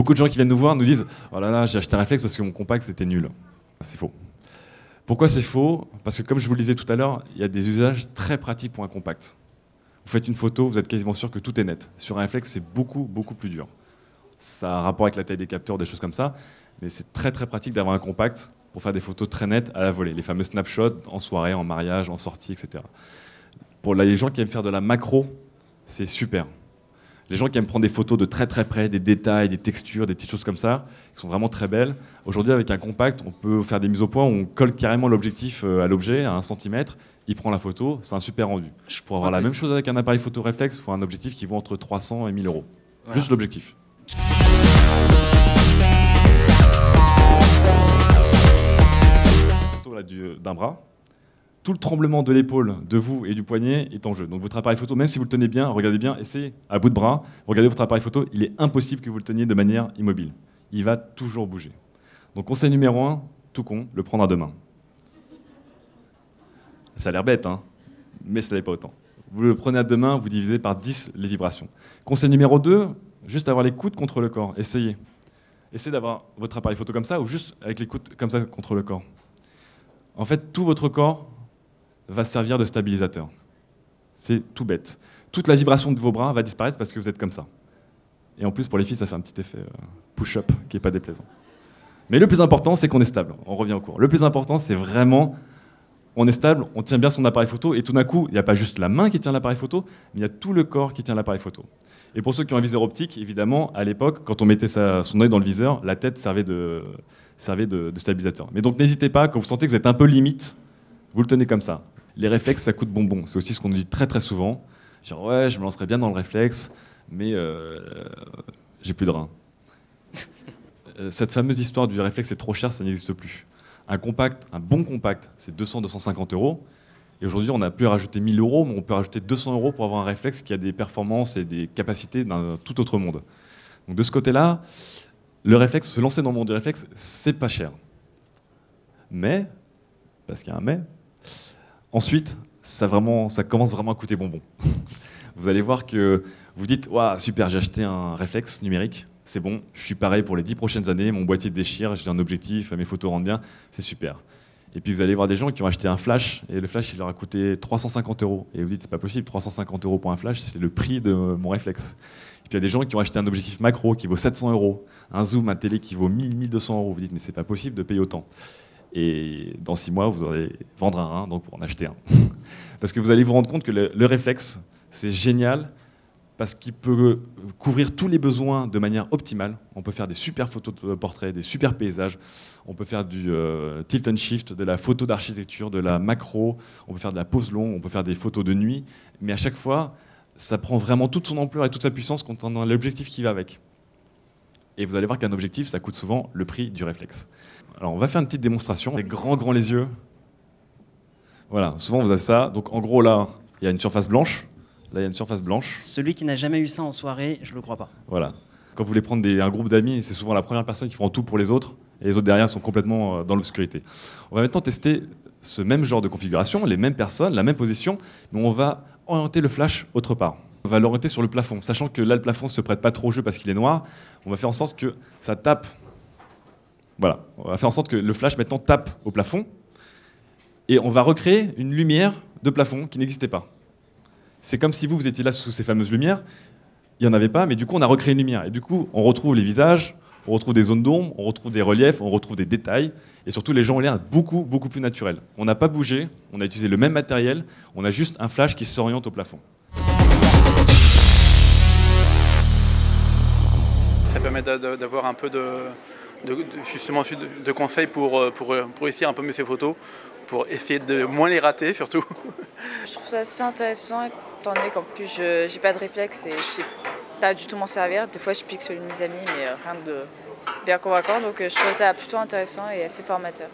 Beaucoup de gens qui viennent nous voir nous disent « Oh là là, j'ai acheté un réflexe parce que mon compact, c'était nul. » C'est faux. Pourquoi c'est faux? Parce que comme je vous le disais tout à l'heure, il y a des usages très pratiques pour un compact. Vous faites une photo, vous êtes quasiment sûr que tout est net. Sur un réflexe, c'est beaucoup, beaucoup plus dur. Ça a un rapport avec la taille des capteurs, des choses comme ça, mais c'est très très pratique d'avoir un compact pour faire des photos très nettes à la volée. Les fameux snapshots en soirée, en mariage, en sortie, etc. Pour les gens qui aiment faire de la macro, c'est super. Les gens qui aiment prendre des photos de très très près, des détails, des textures, des petites choses comme ça, qui sont vraiment très belles. Aujourd'hui, avec un compact, on peut faire des mises au point où on colle carrément l'objectif à l'objet, à 1 centimètre. Il prend la photo, c'est un super rendu. Pour avoir la même chose avec un appareil photo réflexe, il faut un objectif qui vaut entre 300 et 1000 euros. Voilà. Juste l'objectif. D'un bras. Tout le tremblement de l'épaule, de vous et du poignet est en jeu. Donc votre appareil photo, même si vous le tenez bien, regardez bien, essayez à bout de bras, regardez votre appareil photo, il est impossible que vous le teniez de manière immobile. Il va toujours bouger. Donc conseil numéro 1, tout con, le prendre à 2 mains. Ça a l'air bête, hein, mais ça n'est pas autant. Vous le prenez à 2 mains, vous divisez par 10 les vibrations. Conseil numéro 2, juste avoir les coudes contre le corps. Essayez. Essayez d'avoir votre appareil photo comme ça ou juste avec les coudes comme ça contre le corps. En fait, tout votre corps va servir de stabilisateur. C'est tout bête. Toute la vibration de vos bras va disparaître parce que vous êtes comme ça. Et en plus, pour les filles, ça fait un petit effet push-up qui n'est pas déplaisant. Mais le plus important, c'est qu'on est stable. On revient au cours. Le plus important, c'est vraiment, on est stable, on tient bien son appareil photo, et tout d'un coup, il n'y a pas juste la main qui tient l'appareil photo, mais il y a tout le corps qui tient l'appareil photo. Et pour ceux qui ont un viseur optique, évidemment, à l'époque, quand on mettait son œil dans le viseur, la tête servait de stabilisateur. Mais donc n'hésitez pas, quand vous sentez que vous êtes un peu limite, vous le tenez comme ça. Les réflexes, ça coûte bonbon. C'est aussi ce qu'on nous dit très très souvent. Genre, ouais, je me lancerais bien dans le réflexe, mais j'ai plus de reins. Cette fameuse histoire du réflexe est trop cher, ça n'existe plus. Un compact, un bon compact, c'est 200-250 euros. Et aujourd'hui, on n'a plus à rajouter 1000 euros, mais on peut rajouter 200 euros pour avoir un réflexe qui a des performances et des capacités d'un tout autre monde. Donc de ce côté-là, le réflexe, se lancer dans le monde du réflexe, c'est pas cher. Mais, parce qu'il y a un mais, ensuite, ça commence vraiment à coûter bonbon. Vous allez voir que vous dites « Waouh, super, j'ai acheté un réflexe numérique, c'est bon, je suis pareil pour les 10 prochaines années, mon boîtier déchire, j'ai un objectif, mes photos rendent bien, c'est super. » Et puis vous allez voir des gens qui ont acheté un flash, et le flash, il leur a coûté 350 euros. Et vous dites « C'est pas possible, 350 euros pour un flash, c'est le prix de mon réflexe. » Et puis il y a des gens qui ont acheté un objectif macro qui vaut 700 euros, un zoom, un télé qui vaut 1000-1200 euros. Vous dites « Mais c'est pas possible de payer autant. » Et dans 6 mois, vous allez vendre un rein, donc pour en acheter un. Parce que vous allez vous rendre compte que le réflexe, c'est génial, parce qu'il peut couvrir tous les besoins de manière optimale. On peut faire des super photos de portraits, des super paysages, on peut faire du tilt and shift, de la photo d'architecture, de la macro, on peut faire de la pose longue, on peut faire des photos de nuit, mais à chaque fois, ça prend vraiment toute son ampleur et toute sa puissance quand on a l'objectif qui va avec. Et vous allez voir qu'un objectif, ça coûte souvent le prix du réflexe. Alors on va faire une petite démonstration avec grands les yeux. Voilà, souvent vous avez ça. Donc en gros là, il y a une surface blanche. Là, il y a une surface blanche. Celui qui n'a jamais eu ça en soirée, je le crois pas. Voilà. Quand vous voulez prendre un groupe d'amis, c'est souvent la première personne qui prend tout pour les autres, et les autres derrière sont complètement dans l'obscurité. On va maintenant tester ce même genre de configuration, les mêmes personnes, la même position, mais on va orienter le flash autre part. On va l'orienter sur le plafond, sachant que là, le plafond ne se prête pas trop au jeu parce qu'il est noir. On va faire en sorte que ça tape. Voilà. On va faire en sorte que le flash maintenant tape au plafond, et on va recréer une lumière de plafond qui n'existait pas. C'est comme si vous étiez là sous ces fameuses lumières, il n'y en avait pas, mais du coup on a recréé une lumière. Et du coup on retrouve les visages, on retrouve des zones d'ombre, on retrouve des reliefs, on retrouve des détails, et surtout les gens ont l'air beaucoup plus naturels. On n'a pas bougé, on a utilisé le même matériel, on a juste un flash qui s'oriente au plafond. Ça permet d'avoir un peu justement de conseils pour essayer un peu mieux ces photos, pour essayer de moins les rater surtout. Je trouve ça assez intéressant étant donné qu'en plus j'ai pas de réflexe et je sais pas du tout m'en servir. Des fois je pique celui de mes amis mais rien de bien convaincant, donc je trouve ça plutôt intéressant et assez formateur.